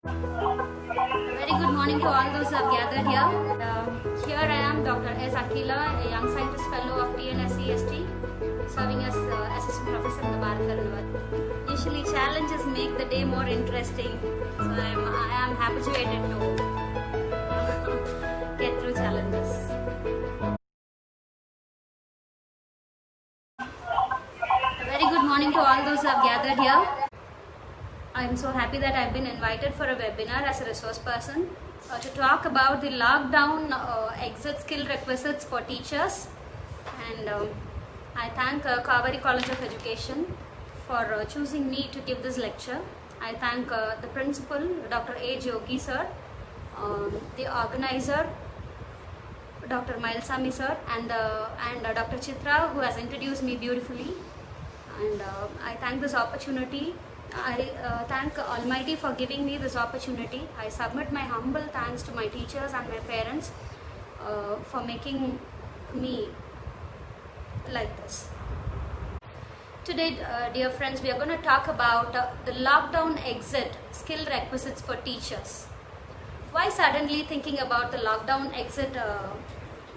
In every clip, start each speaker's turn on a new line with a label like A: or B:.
A: A very good morning to all those who have gathered here. Here I am, Dr. S. Akila, a young scientist fellow of TNSCST, serving as assistant professor in the Bharat University. Usually challenges make the day more interesting, so I am habituated to get through challenges. A very good morning to all those who have gathered here. I am so happy that I have been invited for a webinar as a resource person to talk about the lockdown exit skill requisites for teachers, and I thank Kaveri College of Education for choosing me to give this lecture. I thank the principal, Dr. A. Jogi sir, the organizer, Dr. Mailsami sir, and Dr. Chitra, who has introduced me beautifully. And I thank this opportunity. I thank Almighty for giving me this opportunity. I submit my humble thanks to my teachers and my parents for making me like this. Today, dear friends, we are going to talk about the lockdown exit skill requisites for teachers. Why suddenly thinking about the lockdown exit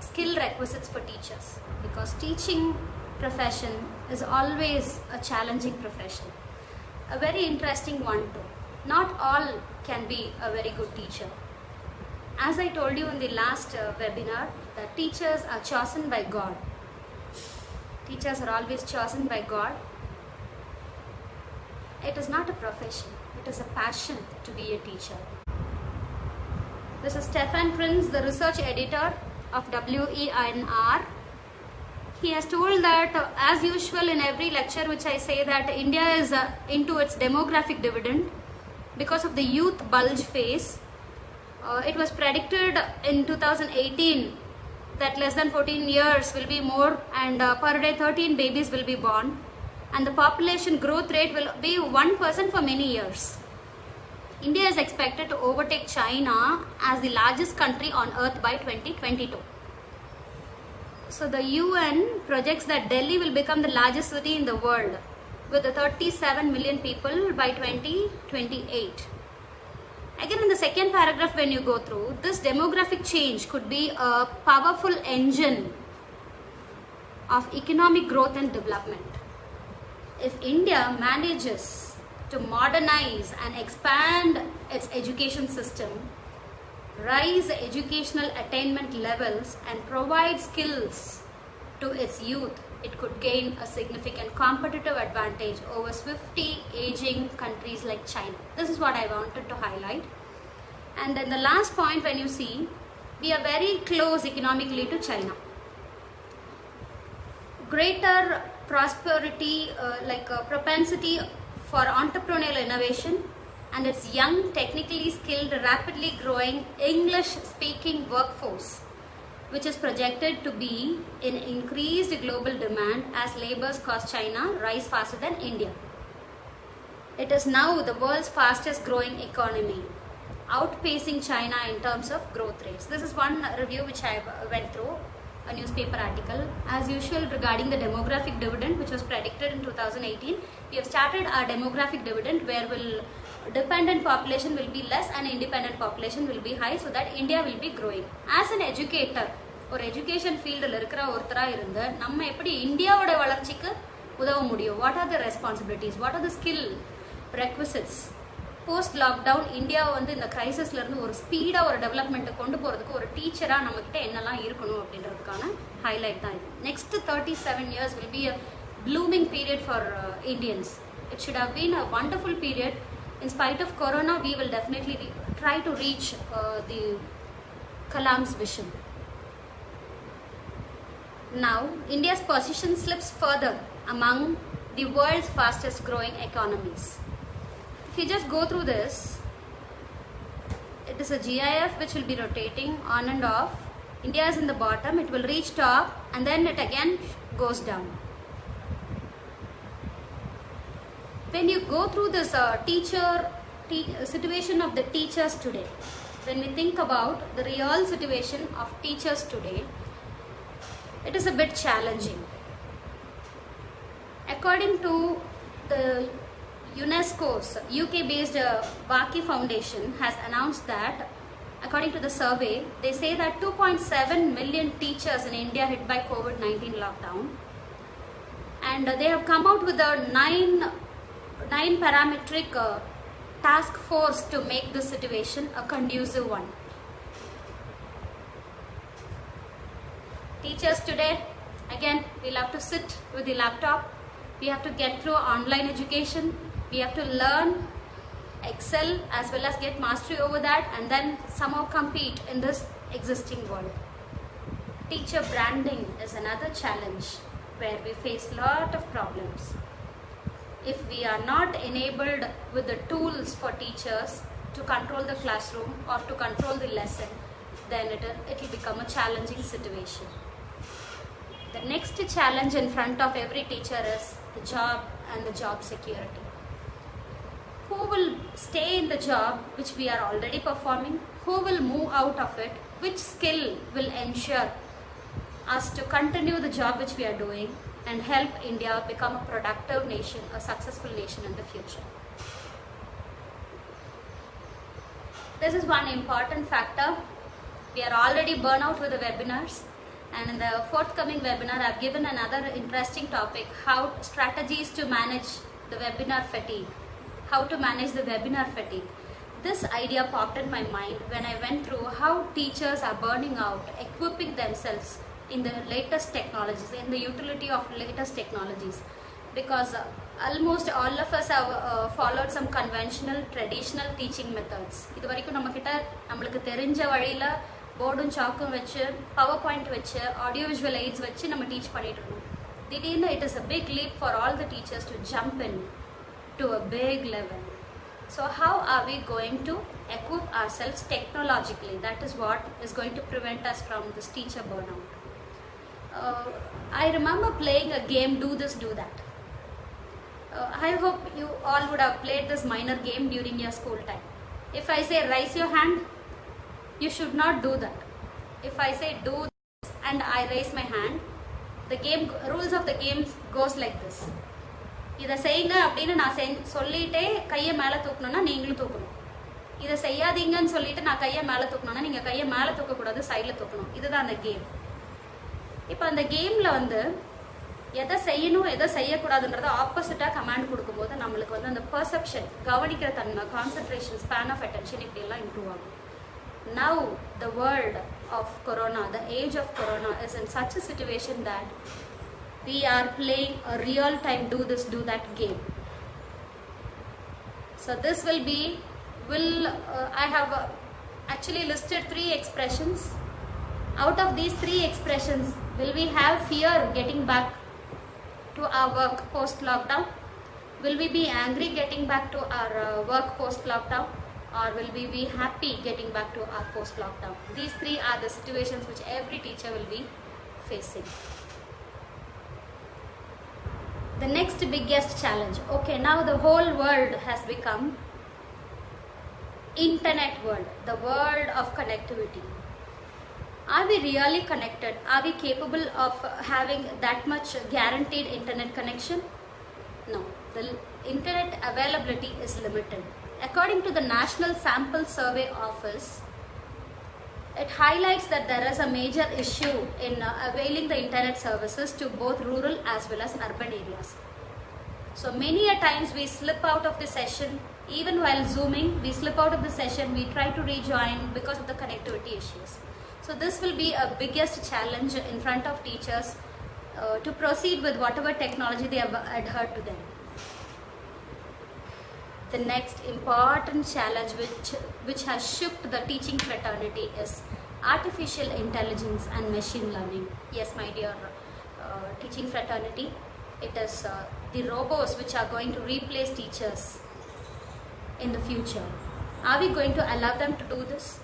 A: skill requisites for teachers? Because teaching profession is always a challenging profession. A very interesting one too. Not all can be a very good teacher. As I told you in the last webinar, that teachers are chosen by God. Teachers are always chosen by God. It is not a profession. It is a passion to be a teacher. This is Stefan Prince, the research editor of WEINR. He has told that, as usual in every lecture which I say, that India is into its demographic dividend because of the youth bulge phase. It was predicted in 2018 that less than 14 years will be more, and per day 13 babies will be born, and the population growth rate will be 1% for many years. India is expected to overtake China as the largest country on earth by 2022. So the UN projects that Delhi will become the largest city in the world with 37 million people by 2028. Again, in the second paragraph when you go through, this demographic change could be a powerful engine of economic growth and development. If India manages to modernize and expand its education system, raise educational attainment levels, and provide skills to its youth, it could gain a significant competitive advantage over swiftly aging countries like China. This is what I wanted to highlight. And then the last point, when you see, we are very close economically to China. Greater prosperity, propensity for entrepreneurial innovation, and its young, technically skilled, rapidly growing English-speaking workforce, which is projected to be in increased global demand as labor's cost China rise faster than India. It is now the world's fastest growing economy, outpacing China in terms of growth rates. This is one review which I went through, a newspaper article. As usual, regarding the demographic dividend, which was predicted in 2018, we have started our demographic dividend, where dependent population will be less and independent population will be high, so that India will be growing. As an educator, or education field இருக்கிற ஒருத்தரா இருந்து நம்ம எப்படி இந்தியாவோட வளர்ச்சிக்கு உதவ முடியும்? What are the responsibilities? What are the skill requisites? Post lockdown India வந்து இந்த கிரைசிஸ்ல இருந்து ஒரு ஸ்பீடா ஒரு டெவலப்மெண்ட் கொண்டு போறதுக்கு ஒரு டீச்சரா நம்ம கிட்ட என்னெல்லாம் இருக்கணும் அப்படின்றதுக்கான ஹைலைட் தான் இது. Next 37 years will be a blooming period for Indians. It should have been a wonderful period. In spite of Corona, we will definitely try to reach the Kalam's vision. Now, India's position slips further among the world's fastest growing economies. If you just go through this, it is a GIF which will be rotating on and off. India is in the bottom, it will reach top, and then it again goes down. When you go through this situation of the teachers today, when we think about the real situation of teachers today, it is a bit challenging. According to the UNESCO's UK-based Waki Foundation has announced that, according to the survey, they say that 2.7 million teachers in India hit by COVID-19 lockdown, and they have come out with a nine parametric task force to make this situation a conducive one. Teachers today, again, we'll have to sit with the laptop. We have to get through online education. We have to learn, excel, as well as get mastery over that, and then somehow compete in this existing world. Teacher branding is another challenge where we face a lot of problems. If we are not enabled with the tools for teachers to control the classroom or to control the lesson, then it will become a challenging situation. The next challenge in front of every teacher is the job and the job security. Who will stay in the job which we are already performing? Who will move out of it? Which skill will ensure us to continue the job which we are doing and help India become a productive nation, a successful nation in the future? This is one important factor. We are already burnt out with the webinars, and in the forthcoming webinar I have given another interesting topic, how strategies to manage the webinar fatigue. How to manage the webinar fatigue. This idea popped in my mind when I went through how teachers are burning out, equipping themselves in the latest technologies, in the utility of latest technologies, because almost all of us have followed some conventional, traditional teaching methods. இது வரைக்கும் நம்மளுக்கு தெரிஞ்ச வழியில போர்டும் சாக்கும் வச்சு, power point வச்சு, audio visual AIDS வச்சு நம்ம teach பண்ணிட்டு இருக்கோம். திடீர்னு it is a big leap for all the teachers to jump in to a big level. So how are we going to equip ourselves technologically? That is what is going to prevent us from this teacher burnout. I remember playing a game, Do This, Do That. I hope you all would have played this minor game during your school time. If I say raise your hand, you should not do that. If I say do this and I raise my hand, the game rules of the game goes like this. இதை செய்யுங்க அப்படின்னு நான் சொல்லிட்டே கையை மேலே தூக்கணும்னா நீங்களும் தூக்கணும். இதை செய்யாதீங்கன்னு சொல்லிட்டு நான் கையை மேலே தூக்கணும்னா நீங்கள் கையை மேலே தூக்கக்கூடாது, சைடில் தூக்கணும். இதுதான் அந்த கேம். இப்போ அந்த கேமில் எதை செய்யணும் எதை செய்யக்கூடாதுன்றதை ஆப்போசிட்டாக கமாண்ட் கொடுக்கும்போது நம்மளுக்கு அந்த பர்செப்ஷன், கவனிக்கிற தன்மை, கான்சன்ட்ரேஷன், ஸ்பேன் ஆஃப் அட்டென்ஷன் இப்படியெல்லாம் இம்ப்ரூவ் ஆகும். Now the world of corona, the age of corona is in such a situation that we are playing a real time do this do that game. So this I have actually listed 3 expressions. Out of these 3 expressions, will we have fear getting back to our work post lockdown? Will we be angry getting back to our work post lockdown, or will we be happy getting back to our post lockdown? These 3 are the situations which every teacher will be facing. The next biggest challenge. Okay, now the whole world has become internet world, the world of connectivity. Are we really connected? Are we capable of having that much guaranteed internet connection? No, the internet availability is limited. According to the National Sample Survey Office, it highlights that there is a major issue in availing the internet services to both rural as well as urban areas. So many a times we slip out of the session, even while zooming, we slip out of the session, we try to rejoin because of the connectivity issues. So this will be a biggest challenge in front of teachers to proceed with whatever technology they have adhered to them. The next important challenge which has shook the teaching fraternity is artificial intelligence and machine learning. Yes, my dear teaching fraternity, it is the robots which are going to replace teachers in the future. Are we going to allow them to do this?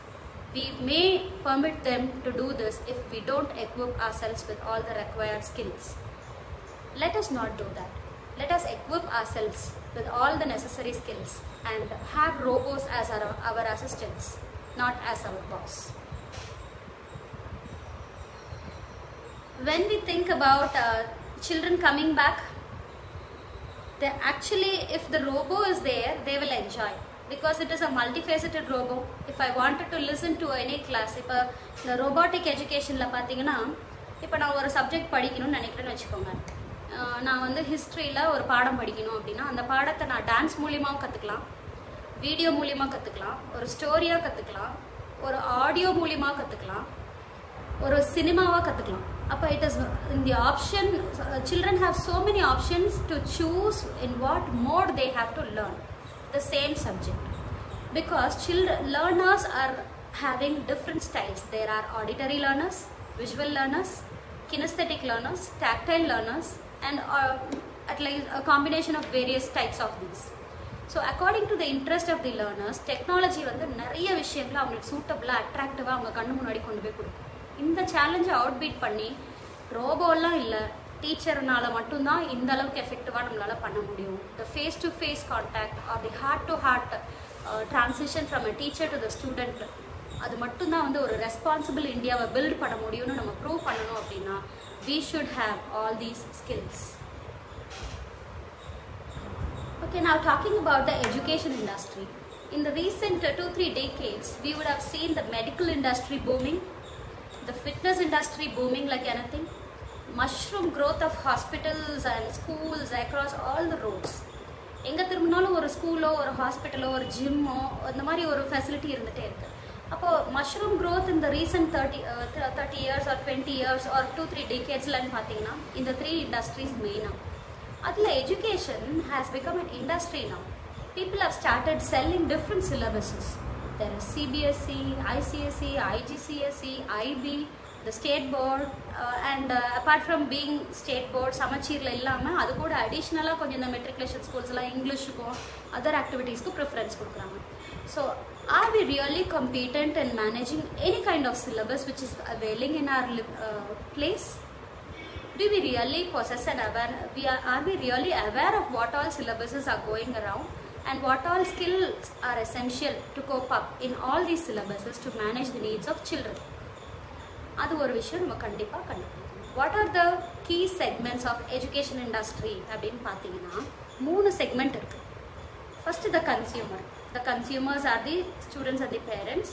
A: We may permit them to do this if we don't equip ourselves with all the required skills. Let us not do that. Let us equip ourselves with all the necessary skills and have robots as our assistants, not as our boss. When we think about children coming back, they actually, if the robo is there, they will enjoy, because it is a multifaceted robo. If I wanted to listen to any class, இப்போ இந்த robotic educationல பார்த்தீங்கன்னா, இப்போ நான் ஒரு subject படிக்கணும்னு நினைக்கிறேன்னு வச்சுக்கோங்க. நான் வந்து ஹிஸ்ட்ரியில் ஒரு பாடம் படிக்கணும் அப்படின்னா அந்த பாடத்தை நான் டான்ஸ் மூலியமாக கற்றுக்கலாம், வீடியோ மூலியமாக கற்றுக்கலாம், ஒரு ஸ்டோரியாக கற்றுக்கலாம், ஒரு ஆடியோ மூலியமாக கற்றுக்கலாம், ஒரு சினிமாவாக கற்றுக்கலாம். அப்போ it is in the option, children have so many options to choose in what mode they have to learn the same subject, because learners are having different styles. There are auditory learners, visual learners, kinesthetic learners, tactile learners, and at least a combination of various types of these. So according to the interest of the learners, technology வந்து நிறைய விஷயங்களை அவங்களுக்கு சூட்டபிளாக அட்ராக்டிவாக அவங்க கண்ணு முன்னாடி கொண்டு போய் கொடுக்கும். இந்த சேலஞ்சை அவுட் பீட் பண்ணி ரோபோலாம் இல்லை, டீச்சர்னால மட்டும்தான் இந்த அளவுக்கு எஃபெக்டிவாக நம்மளால் பண்ண முடியும். The face to face contact or the heart to heart transition from a teacher to the student, அது மட்டும்தான் வந்து ஒரு ரெஸ்பான்சிபிள் இந்தியாவை பில்ட் பண்ண முடியும்னு நம்ம ப்ரூவ் பண்ணணும் அப்படின்னா we should have all these skills. Okay, now talking about the education industry. In the recent 2-3 decades, we would have seen the medical industry booming, the fitness industry booming like anything, mushroom growth of hospitals and schools across all the roads. எங்கே திரும்பினாலும் ஒரு ஸ்கூலோ ஒரு ஹாஸ்பிட்டலோ ஒரு ஜிம்மோ அந்த மாதிரி ஒரு facility இருந்துகிட்டே இருக்குது. அப்போது மஷ்ரூம் க்ரோத் இந்த recent 30 years or 20 years or 2-3 decadesலன்னு பார்த்தீங்கன்னா இந்த 3 industries மெயினாக. அதில் education has become an industry now. People have started selling different syllabuses. There is CBSE, ICSE, IGCSE, IB, the state board, and apart from being state board, சமச்சீரில் இல்லாமல் அது கூட அடிஷ்னலாக கொஞ்சம் இந்த மெட்ரிகுலேஷன் ஸ்கூல்ஸ்லாம் இங்கிலீஷுக்கும் அதர் ஆக்டிவிட்டீஸ்க்கும் ப்ரிஃபரன்ஸ் கொடுக்குறாங்க. So are we really competent in managing any kind of syllabus which is availing in our place? Do we really possess an awareness? Are we really aware of what all syllabuses are going around and what all skills are essential to cope up in all these syllabuses to manage the needs of children? அது ஒரு விஷயம் நம்ம கண்டிப்பாக கண்டுபிடிக்கணும். What are the key segments of education industry அப்படின்னு பார்த்தீங்கன்னா 3 segment இருக்குது. First the consumer. The consumers are the students and the parents.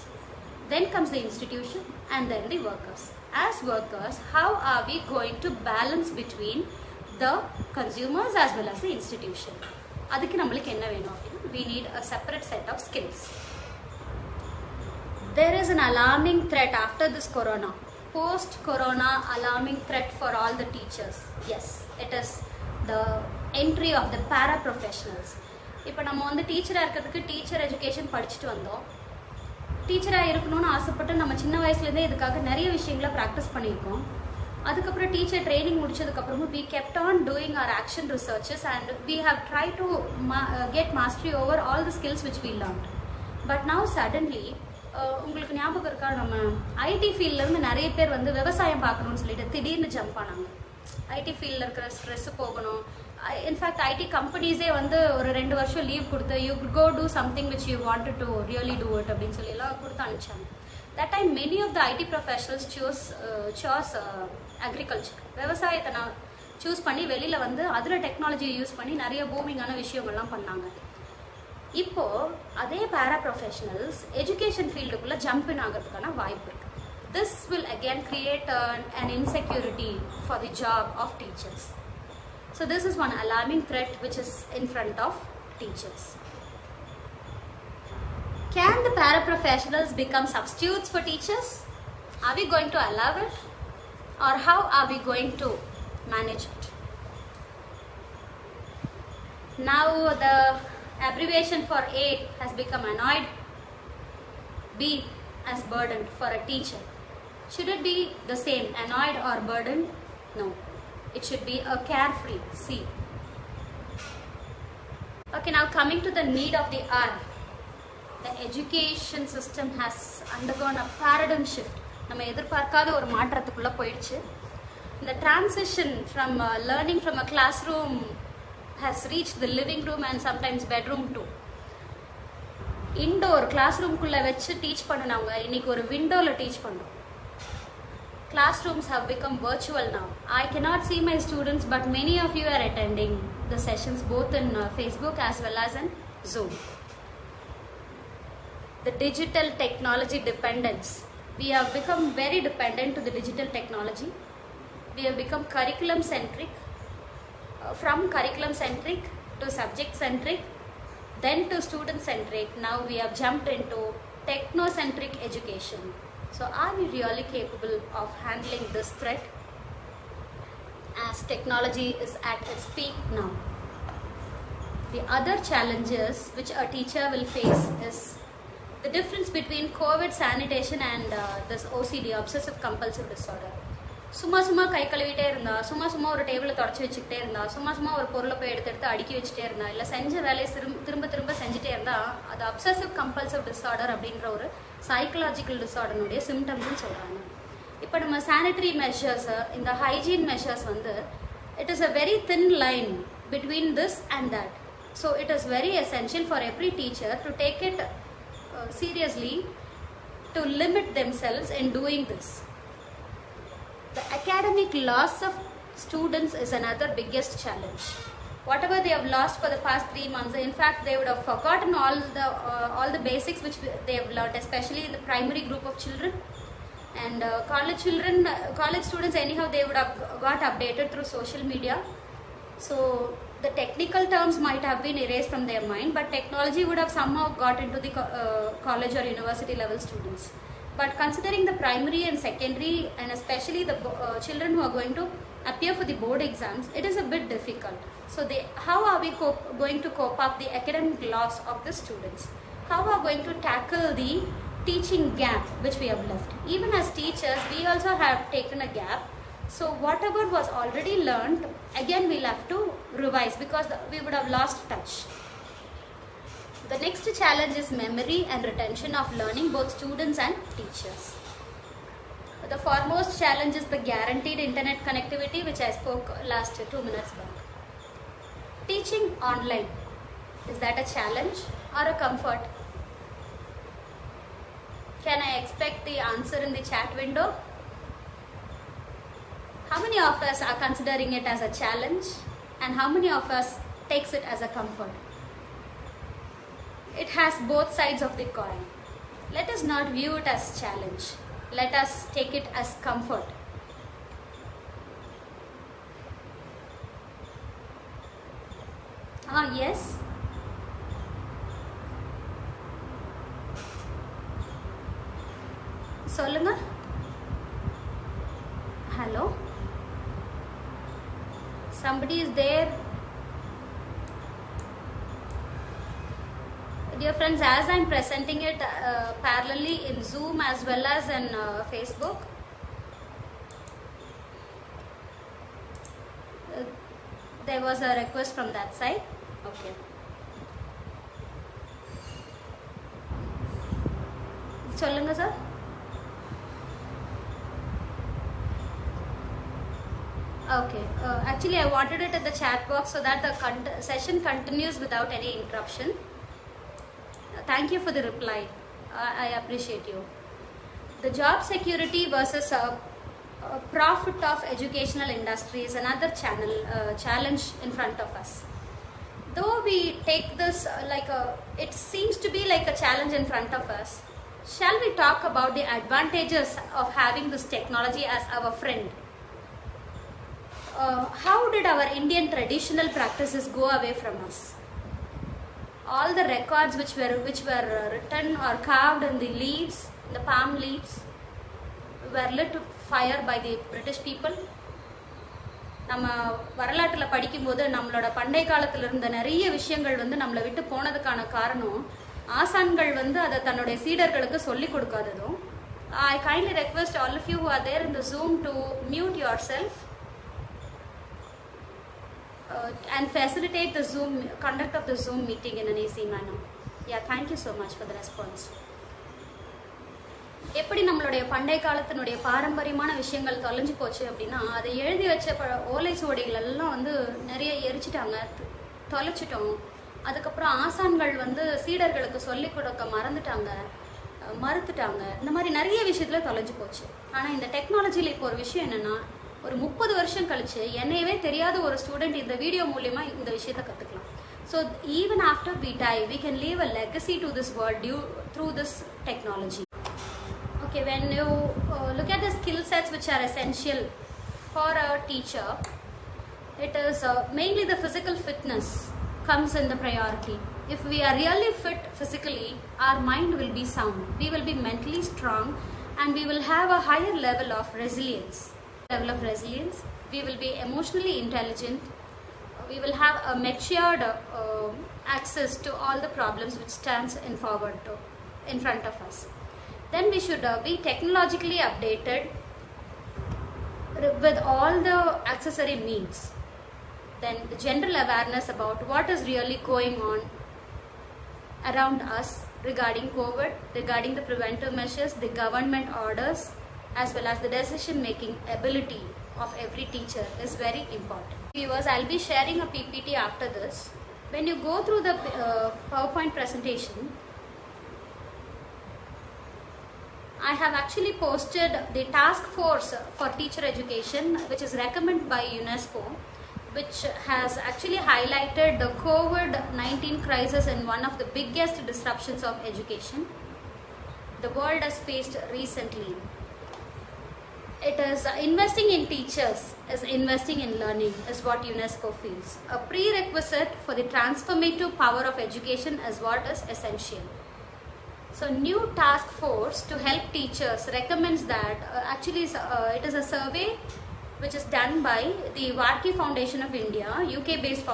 A: Then comes the institution and then the workers. As workers, how are we going to balance between the consumers as well as the institution? அதுக்கு நம்மளுக்கு என்ன வேணும் அப்படின்னா we need a separate set of skills. There is an alarming threat after this corona. Post-corona alarming threat for all the teachers. Yes, it is the entry of the paraprofessionals. இப்போ நம்ம வந்து டீச்சராக இருக்கிறதுக்கு டீச்சர் எஜுகேஷன் படிச்சுட்டு வந்தோம். டீச்சராக இருக்கணும்னு ஆசைப்பட்டு நம்ம சின்ன வயசுலேருந்தே இதுக்காக நிறைய விஷயங்களை ப்ராக்டிஸ் பண்ணியிருக்கோம். அதுக்கப்புறம் டீச்சர் ட்ரைனிங் முடிச்சதுக்கப்புறமும் we kept on doing our action researches and we have tried to get mastery over all the skills which we learned. But now suddenly உங்களுக்கு ஞாபகம் இருக்கா, நம்ம ஐடி ஃபீல்ட்லேருந்து நிறைய பேர் வந்து விவசாயம் பார்க்கணும்னு சொல்லிட்டு திடீர்னு ஜம்ப் ஆனாங்க. ஐடி ஃபீல்டில் இருக்கிற ஸ்ட்ரெஸ்ஸு போகணும். இன்ஃபேக்ட் ஐடி கம்பெனிஸே வந்து ஒரு 2 வருஷம் லீவ் கொடுத்து you go do something which you wanted to really do it அப்படின்னு சொல்லி எல்லாம் கொடுத்து அனுப்பிச்சாங்க. That time many of the IT professionals choose agriculture. விவசாயத்தை நான் சூஸ் பண்ணி வெளியில் வந்து அதில் டெக்னாலஜியை யூஸ் பண்ணி நிறைய பூமிங்கான விஷயங்கள்லாம் பண்ணாங்க. இப்போது அதே பேரா ப்ரொஃபஷனல்ஸ் எஜுகேஷன் ஃபீல்டுக்குள்ளே ஜம்பின் ஆகிறதுக்கான வாய்ப்பு இருக்குது. This will again create an insecurity for the job of teachers. So this is one alarming threat which is in front of teachers. Can the paraprofessionals become substitutes for teachers? Are we going to allow it? Or how are we going to manage it? Now the abbreviation for A has become annoyed, B as burdened for a teacher. Should it be the same, annoyed or burdened? No. It should be a carefree, C. Okay, now coming to the need of the hour. The education system has undergone a paradigm shift. நம்ம எதிர்பார்க்காத ஒரு மாற்றத்துக்குள்ளே போயிடுச்சு. The transition from learning from a classroom has reached the living room and sometimes bedroom too. Indoor classroom குள்ளே வச்சு teach பண்ணினவங்க இன்னைக்கு ஒரு விண்டோவில் teach பண்ணுறோம். Classrooms have become virtual now. I cannot see my students, but many of you are attending the sessions both in Facebook as well as in Zoom. The digital technology dependence. We have become very dependent to the digital technology. We have become curriculum centric, from curriculum centric to subject centric, then to student centric. Now we have jumped into technocentric education. So are we really capable of handling this threat as technology is at its peak now? The other challenges which a teacher will face is the difference between COVID sanitation and this OCD, obsessive compulsive disorder. சும்மா சும்மா கை கழுவிட்டே இருந்தா, சும்மா சும்மா ஒரு டேபிளை தொடச்சி வச்சுக்கிட்டே இருந்தா, சும்மா சும்மா ஒரு பொருளை போய் எடுத்து அடுக்கி வச்சுட்டே இருந்தா, இல்லை செஞ்ச வேலையை திரும்ப திரும்ப செஞ்சுட்டே இருந்தா, அது அப்சசிவ் கம்பல்சிவ் டிஸார்டர் அப்படின்ற ஒரு சைக்கலாஜிக்கல் டிஸார்டருடைய சிம்டம்ஸ்னு சொல்கிறாங்க. இப்போ நம்ம சானிட்டரி மெஷர்ஸ், இந்த ஹைஜீன் மெஷர்ஸ் வந்து it is a very thin line between this and that. So it is very essential for every teacher to take it seriously, to limit themselves in doing this. The academic loss of students is another biggest challenge. Whatever they have lost for the past 3 months, in fact they would have forgotten all the basics which they have learned, especially in the primary group of children and college students. Anyhow, they would have got updated through social media, so the technical terms might have been erased from their mind, but technology would have somehow got into the college or university level students. But considering the primary and secondary, and especially the children who are going to appear for the board exams, it is a bit difficult. So how are we going to cope up the academic loss of the students? How are we going to tackle the teaching gap which we have left? Even as teachers, we also have taken a gap. So whatever was already learned, again we'll have to revise because we would have lost touch. The next challenge is memory and retention of learning, both students and teachers. The foremost challenge is the guaranteed internet connectivity, which I spoke last 2 minutes back. Teaching online, is that a challenge or a comfort? Can I expect the answer in the chat window? How many of us are considering it as a challenge and how many of us takes it as a comfort? It has both sides of the coin. Let us not view it as challenge. Let us take it as comfort. Yes. சொல்லுங்க. Hello. Somebody is there. Dear friends, as I am presenting it parallelly in Zoom as well as in Facebook, there was a request from that side. Okay. சொல்லுங்க sir. Okay, actually I wanted it at the chat box so that the session continues without any interruption. Thank you for the reply. I appreciate you. The job security versus profit of educational industry is another challenge in front of us. Though we take this it seems to be like a challenge in front of us, shall we talk about the advantages of having this technology as our friend? How did our Indian traditional practices go away from us? All the records which were written or carved in the leaves, the palm leaves, were lit fire by the British people. நம்ம வரலாற்றில் படிக்கும்போது நம்மளோட பண்டைய காலத்தில் இருந்த நிறைய விஷயங்கள் வந்து நம்மளை விட்டு போனதுக்கான காரணம் ஆசான்கள் வந்து அதை தன்னுடைய சீடர்களுக்கு சொல்லிக் கொடுக்காததும். I kindly request all of you who are there in the Zoom to mute yourself and facilitate the conduct of the Zoom meeting in an easy manner. Yeah, thank you so much for the response. எப்படி நம்மளுடைய பண்டைய காலத்தினுடைய பாரம்பரியமான விஷயங்கள் தொலைஞ்சு போச்சு அப்படின்னா, அதை எழுதி வச்ச ஓலை சுவடிகள் எல்லாம் வந்து நிறைய எரிச்சிட்டாங்க, தொலைச்சிட்டோம். அதுக்கப்புறம் ஆசான்கள் வந்து சீடர்களுக்கு சொல்லிக் கொடுக்க மறுத்துட்டாங்க. இந்த மாதிரி நிறைய விஷயத்துல தொலைஞ்சு போச்சு. ஆனால் இந்த டெக்னாலஜியில் இப்போ ஒரு விஷயம் என்னன்னா, ஒரு 30 வருஷம் கழிச்சு என்னையவே தெரியாத ஒரு ஸ்டூடெண்ட் இந்த வீடியோ மூலமா இந்த விஷயத்தை கத்துக்கலாம். So even after we die, we can leave a legacy to this world through this technology. Okay, when you look at the skill sets which are essential for a teacher, it is mainly the physical fitness comes in the priority. If we are really fit physically, our mind will be sound. We will be mentally strong and we will have a higher level of resilience. We will be emotionally intelligent. We will have a matured access to all the problems which stands in front of us. Then we should be technologically updated with all the accessory means. Then the general awareness about what is really going on around us regarding COVID, regarding the preventive measures, the government orders, as well as the decision making ability of every teacher is very important. Viewers, I'll be sharing a PPT after this. When you go through the PowerPoint presentation, I have actually posted the task force for teacher education, which is recommended by UNESCO, which has actually highlighted the COVID-19 crisis in one of the biggest disruptions of education the world has faced recently. It is investing in teachers is investing in learning is what UNESCO feels. A prerequisite for the transformative power of education is what is essential. So new task force to help teachers recommends that it is a survey which is done by the Varkey Foundation of India, UK-based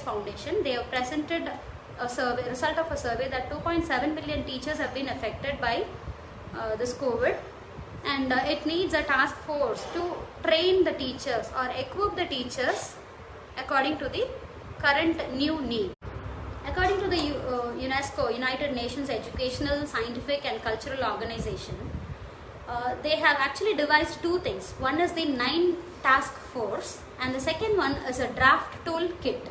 A: foundation. They have presented a survey, result of a survey that 2.7 million teachers have been affected by this COVID, and it needs a task force to train the teachers or equip the teachers according to the current new need. According to the UNESCO, United Nations Educational, Scientific and Cultural Organization, they have actually devised two things. One is the 9 task force and the second one is a draft tool kit.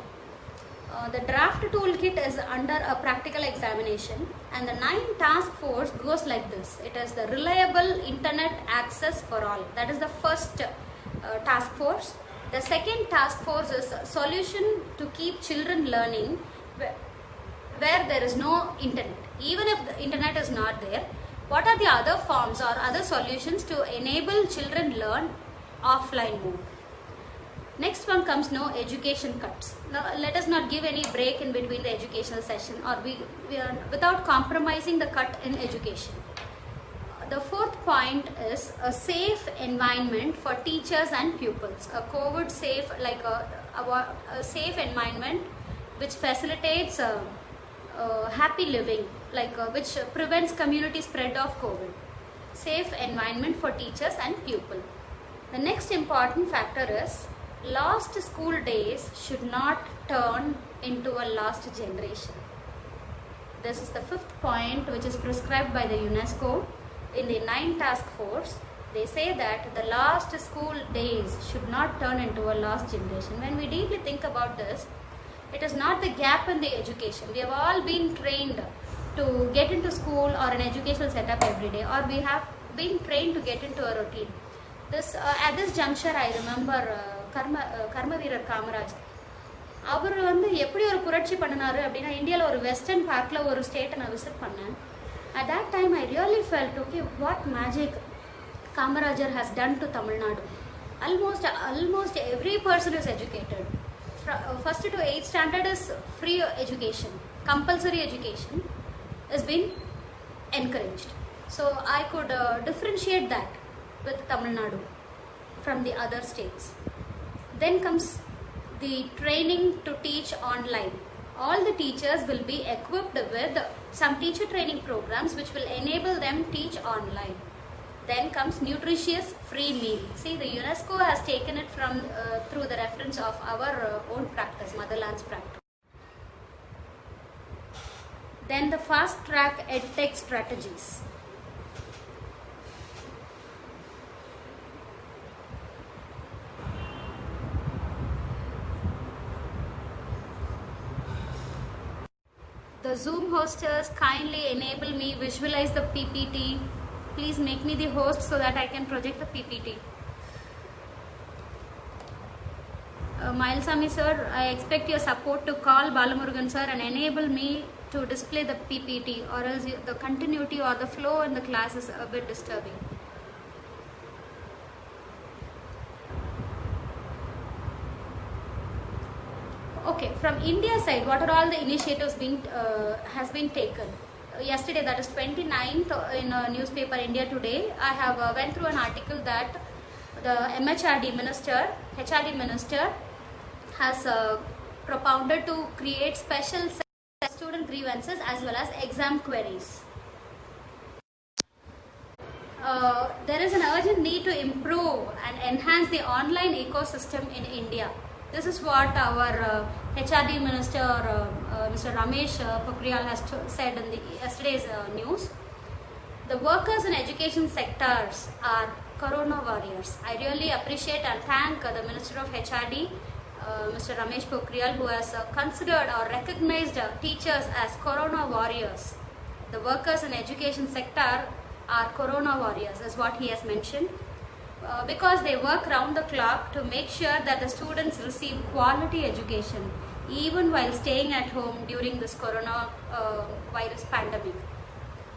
A: The draft tool kit is under a practical examination, and the 9 task force goes like this. It is the reliable internet access for all. That is the first task force. The second task force is a solution to keep children learning where there is no internet. Even if the internet is not there, what are the other forms or other solutions to enable children learn offline mode? Next one comes no education cuts. Now, let us not give any break in between the educational session, or we are without compromising the cut in education. The fourth point is a safe environment for teachers and pupils. A COVID safe, like a safe environment which facilitates happy living, which prevents community spread of COVID. Safe environment for teachers and pupil. The next important factor is lost school days should not turn into a lost generation. This is the fifth point which is prescribed by the UNESCO in the 9 task force. They say that the lost school days should not turn into a lost generation. When we deeply think about this, it is not the gap in the education. We have all been trained to get into school or an educational setup every day, or we have been trained to get into a routine. At this juncture, I remember கர்ம வீரர் காமராஜ். அவர் எப்படி ஒரு புரட்சி பண்ணினாரு அப்படின்னா, இந்தியாவில் ஒரு western பார்க்கில் ஒரு ஸ்டேட்டை நான் விசிட் பண்ணேன். At that time, I really felt, okay, what magic Kamarajar has done to Tamil Nadu. Almost every person is educated. First to 8th standard is free education. Compulsory education has been encouraged. So I could differentiate that with Tamil Nadu from the other states. Then comes the training to teach online. All the teachers will be equipped with some teacher training programs which will enable them teach online. Then comes nutritious free meal. See, the UNESCO has taken it from through the reference of our own practice, motherland's practice. Then the fast track edtech strategies. The Zoom hosters, kindly enable me visualize the PPT. Please make me the host so that I can project the PPT. Mailsami sir, I expect your support to call Balamurugan sir and enable me to display the PPT, or else the continuity or the flow in the class is a bit disturbing. Okay, from India side, what are all the initiatives has been taken? Yesterday, that is 29th, in newspaper India Today, I have went through an article that the MHRD minister, HRD minister, has propounded to create special student grievances as well as exam queries. There is an urgent need to improve and enhance the online ecosystem in India. This is what our HRD minister, Mr. Ramesh Pokhriyal, has said in yesterday's news. The workers in education sectors are corona warriors. I really appreciate and thank the Minister of HRD, Mr. Ramesh Pokhriyal, who has considered or recognized teachers as corona warriors. The workers in education sector are corona warriors, is what he has mentioned. Because they work round the clock to make sure that the students receive quality education even while staying at home during this corona virus pandemic.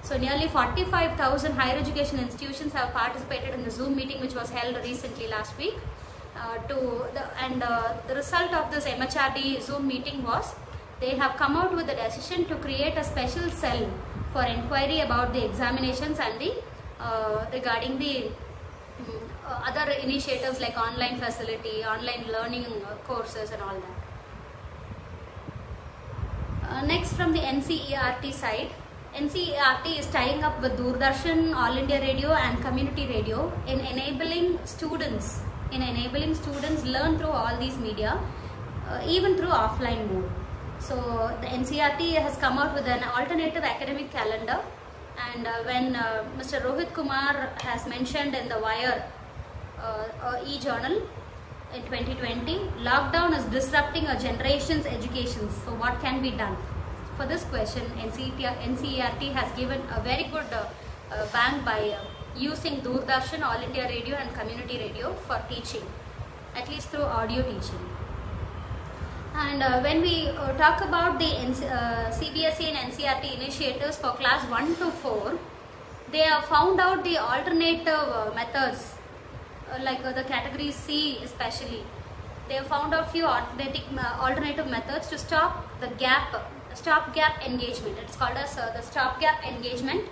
A: So nearly 45,000 higher education institutions have participated in the Zoom meeting which was held recently last week. The result of this MHRD Zoom meeting was they have come out with a decision to create a special cell for inquiry about the examinations and the regarding the other initiatives like online facility, online learning courses and all that. Next, from the NCERT side, NCERT is tying up with Doordarshan, All India Radio and Community Radio in enabling students learn through all these media, even through offline mode. So the NCERT has come out with an alternative academic calendar, and when Mr. Rohit Kumar has mentioned in the Wire e-journal in 2020, lockdown is disrupting a generation's education. So what can be done? For this question, NCERT has given a very good bang by using Doordarshan, All India Radio and Community Radio for teaching, at least through audio teaching. And when we talk about the CBSE and NCERT initiatives for class 1 to 4, they have found out the alternative methods, like the category C especially. They have found out few alternative methods to stop the stopgap engagement. It's called as the stopgap engagement.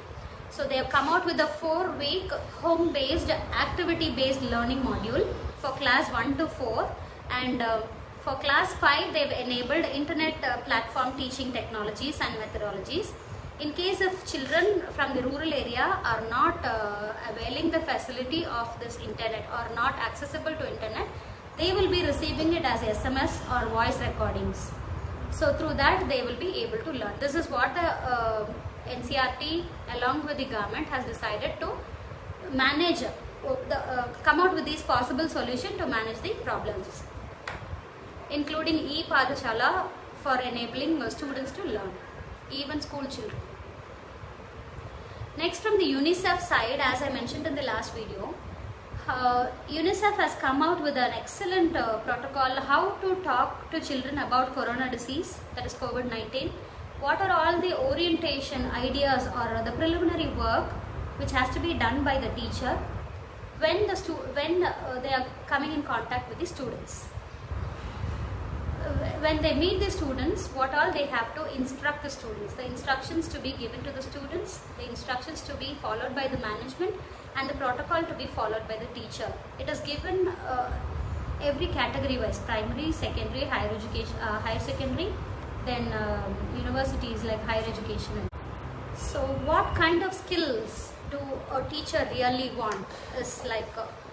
A: So they have come out with a 4-week home-based, activity-based learning module for class 1 to 4, and for class 5 they've enabled internet platform teaching technologies and methodologies. In case if children from the rural area are not availing the facility of this internet or not accessible to internet, they will be receiving it as SMS or voice recordings. So through that they will be able to learn. This is what the NCERT along with the government has decided to manage, come out with these possible solutions to manage the problems, including e-Padashala for enabling students to learn, even school children. Next, from the UNICEF side, as I mentioned in the last video, UNICEF has come out with an excellent protocol how to talk to children about corona disease, that is COVID-19. What are all the orientation ideas or the preliminary work which has to be done by the teacher when they are coming in contact with the students. When they meet the students, what all they have to instruct the students, the instructions to be given to the students, the instructions to be followed by the management, and the protocol to be followed by the teacher. It is given every category wise: primary, secondary, higher education, higher secondary, then universities like higher education. So what kind of skills do a teacher really want is like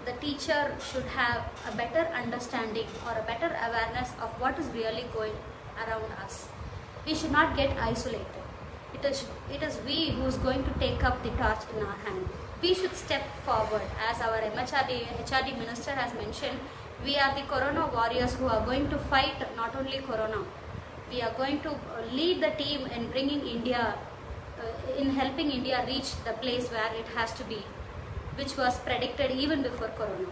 A: the teacher should have a better understanding or a better awareness of what is really going around us. We should not get isolated. It is we who is going to take up the torch in our hand. We should step forward. As our HRD minister has mentioned, we are the corona warriors who are going to fight not only corona. We are going to lead the team in bringing India, in helping India reach the place where it has to be, which was predicted even before corona.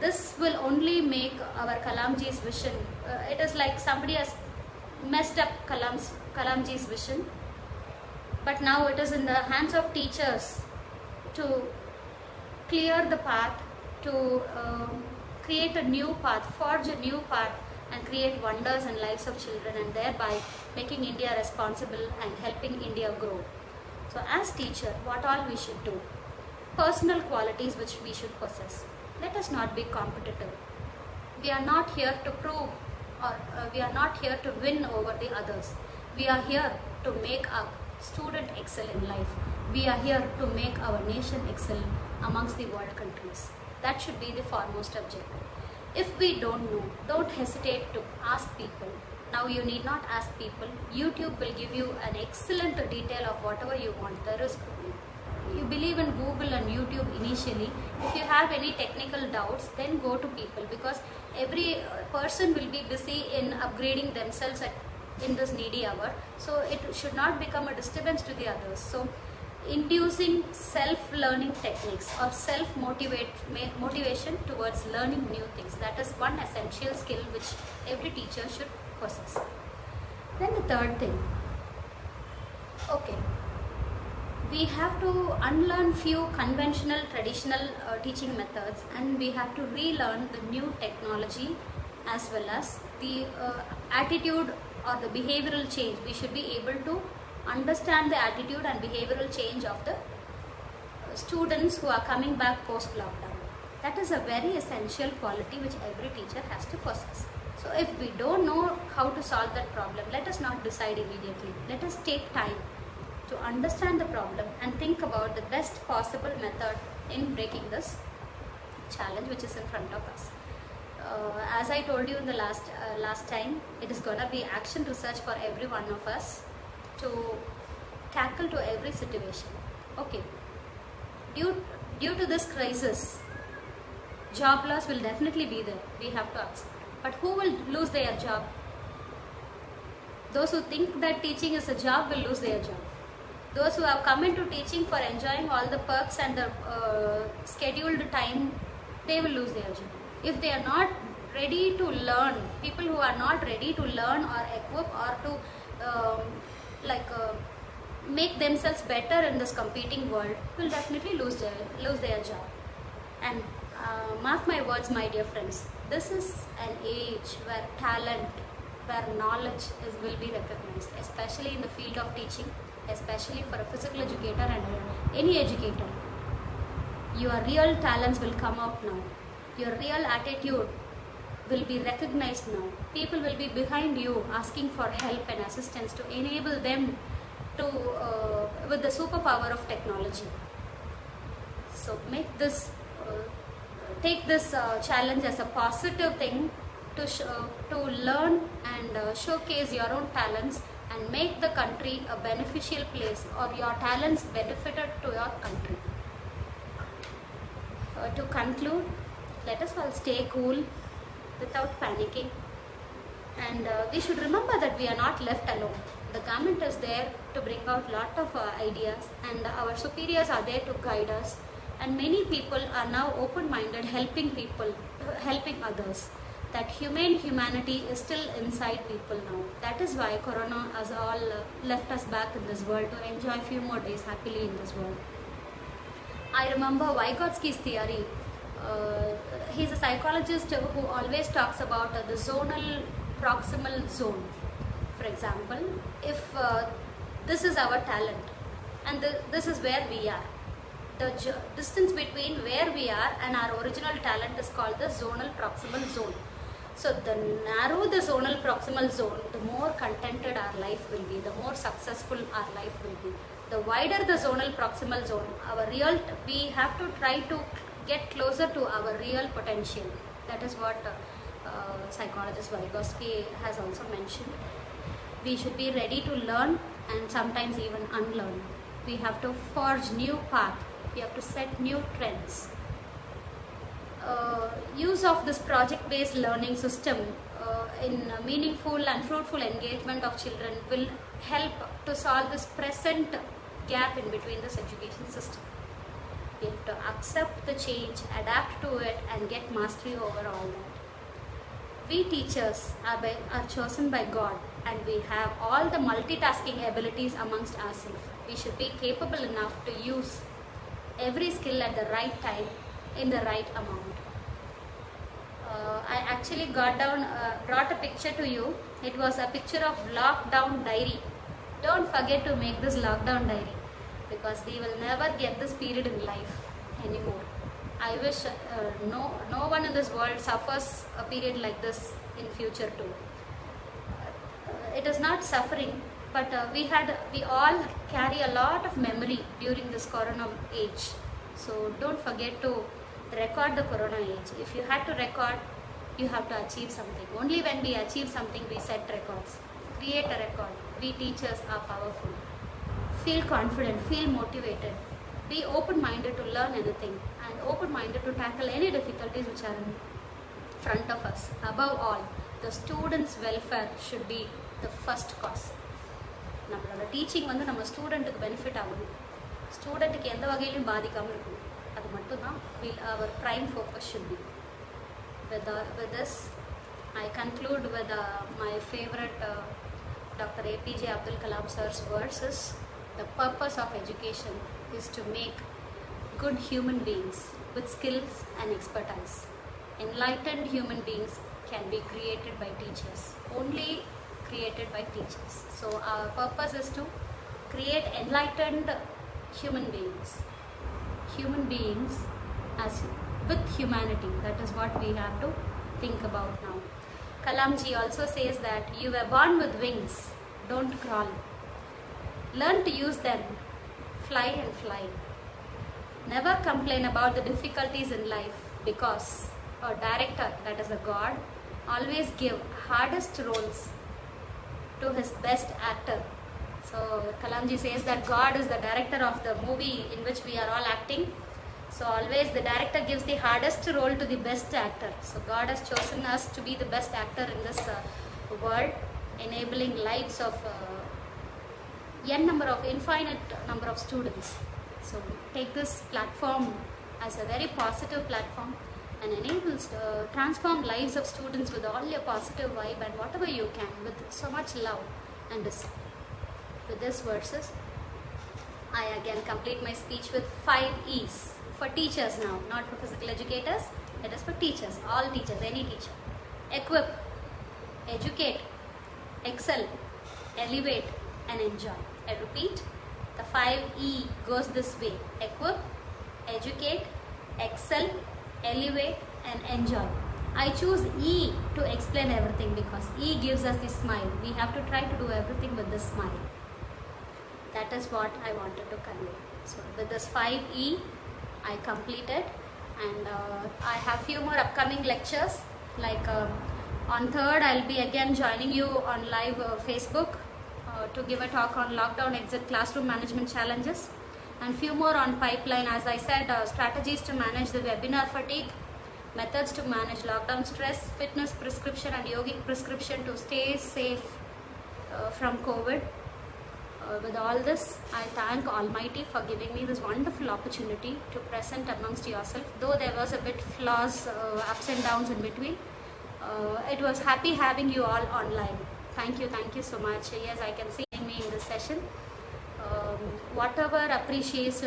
A: this will only make our Kalamji's vision. It is like somebody has messed up Kalamji's vision, but now it is in the hands of teachers to clear the path, to create a new path, forge a new path, and create wonders in lives of children, and thereby making India responsible and helping India grow. So as teacher, what all we should do? Personal qualities which we should possess. Let us not be competitive. We are not here to prove, or we are not here to win over the others. We are here to make our student excel in life. We are here to make our nation excel amongst the world countries. That should be the foremost objective. If we don't know, don't hesitate to ask people. Now you need not ask people. YouTube will give you an excellent detail of whatever you want. There is, you believe in Google and YouTube initially. If you have any technical doubts, then go to people, because every person will be busy in upgrading themselves in this needy hour. So it should not become a disturbance to the others. So inducing self-learning techniques or self-motivation towards learning new things. That is one essential skill which every teacher should possess. Then the third thing. Okay. We have to unlearn few conventional traditional teaching methods, and we have to relearn the new technology as well as the attitude or the behavioral change. We should be able to understand the attitude and behavioral change of the students who are coming back post lockdown. That is a very essential quality which every teacher has to possess. So if we don't know how to solve that problem, let us not decide immediately. Let us take time to understand the problem and think about the best possible method in breaking this challenge which is in front of us. As I told you in the last time, it is gonna be action research for every one of us to tackle to every situation. Okay, due to this crisis, job loss will definitely be there. We have to accept. But who will lose their job? Those who think that teaching is a job will lose their job. Those who have come into teaching for enjoying all the perks and the scheduled time, they will lose their job. If they are not ready to learn, people who are not ready to learn or equip or to make themselves better in this competing world, will definitely lose their job. And mark my words, my dear friends, this is an age where talent, where knowledge will be recognized, especially in the field of teaching, especially for a physical educator and any educator. Your real talents will come out now. Your real attitude will be recognized now. People will be behind you asking for help and assistance to enable them to with the superpower of technology. So take this challenge as a positive thing to learn and showcase your own talents and make the country a beneficial place, or your talents benefited to your country. To conclude, let us all stay cool without panicking, and we should remember that we are not left alone. The government is there to bring out lot of ideas, and our superiors are there to guide us, and many people are now open-minded, helping people, helping others. That humanity is still inside people now. That is why Corona has all left us back in this world to enjoy a few more days happily in this world. I remember Vygotsky's theory. He's a psychologist who always talks about the zonal proximal zone. For example, if this is our talent and this is where we are, the distance between where we are and our original talent is called the zonal proximal zone. So the narrower the zonal proximal zone, the more contented our life will be, the more successful our life will be. The wider the zonal proximal zone, we have to try to get closer to our real potential. That is what psychologist Vygotsky has also mentioned. We should be ready to learn and sometimes even unlearn. We have to forge new paths. We have to set new trends. Use of this project-based learning system in meaningful and fruitful engagement of children will help to solve this present gap in between this education system. We have to accept the change, adapt to it, and get mastery over all that. We teachers are chosen by God, and we have all the multitasking abilities amongst ourselves. We should be capable enough to use every skill at the right time in the right amount. I actually brought a picture to you. It was a picture of lockdown diary. Don't forget to make this lockdown diary, because we will never get this period in life anymore. I wish no one in this world suffers a period like this in future too. It is not suffering, but we all carry a lot of memory during this corona age. So don't forget to record the corona age. If you had to record, you have to achieve something. Only when we achieve something, we set records. Create a record. We teachers are powerful. Feel confident, feel motivated. Be open-minded to learn anything, and open-minded to tackle any difficulties which are in front of us. Above all, the students' welfare should be the first cause. நம்மளோட teaching வந்து நம்ம ஸ்டூடெண்ட்டுக்கு benefit ஆகணும், ஸ்டூடெண்ட்டுக்கு எந்த வகையிலும் பாதிக்காமல் இருக்கணும். அது மட்டும்தான் our prime focus should be. With this, I conclude with my favorite Dr. APJ Abdul Kalam sir's words is, the purpose of education is to make good human beings with skills and expertise. Enlightened human beings can be created by teachers, only created by teachers. So our purpose is to create enlightened human beings as with humanity. That is what we have to think about now. Kalamji also says that you were born with wings, don't crawl. Learn to use them, fly and fly. Never complain about the difficulties in life, because a director, that is a God, always give hardest roles to his best actor. So Kalamji says that God is the director of the movie in which we are all acting. So always the director gives the hardest role to the best actor. So God has chosen us to be the best actor in this world, enabling lives of infinite number of students. So take this platform as a very positive platform and enables transform lives of students with all your positive vibe and whatever you can, with so much love and discipline. With these verses, I again complete my speech with 5 E's for teachers now, not for physical educators. It is for teachers, all teachers, any teacher. Equip, educate, excel, elevate and enjoy. I repeat, the 5E goes this way: equip, educate, excel, elevate and enjoy. I choose E to explain everything because E gives us the smile. We have to try to do everything with the smile. That is what I wanted to convey. So with this 5E, I completed, and I have few more upcoming lectures. Like on 3rd, I'll be again joining you on live Facebook to give a talk on lockdown exit classroom management challenges, and few more on pipeline. As I said, strategies to manage the webinar fatigue, methods to manage lockdown stress, fitness prescription and yogic prescription to stay safe from COVID. With all this, I thank Almighty for giving me this wonderful opportunity to present amongst yourself. Though there was a bit flaws, ups and downs in between, it was happy having you all online. Thank you so much. Yes, I can see me in this session. Whatever appreciations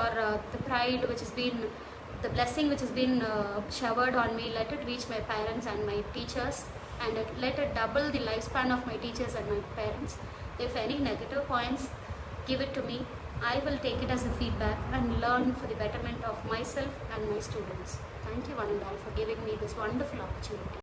A: or the pride which has been, the blessing which has been showered on me, let it reach my parents and my teachers, and let it double the lifespan of my teachers and my parents. If any negative points, give it to me. I will take it as a feedback and learn for the betterment of myself and my students. Thank you one and all for giving me this wonderful opportunity.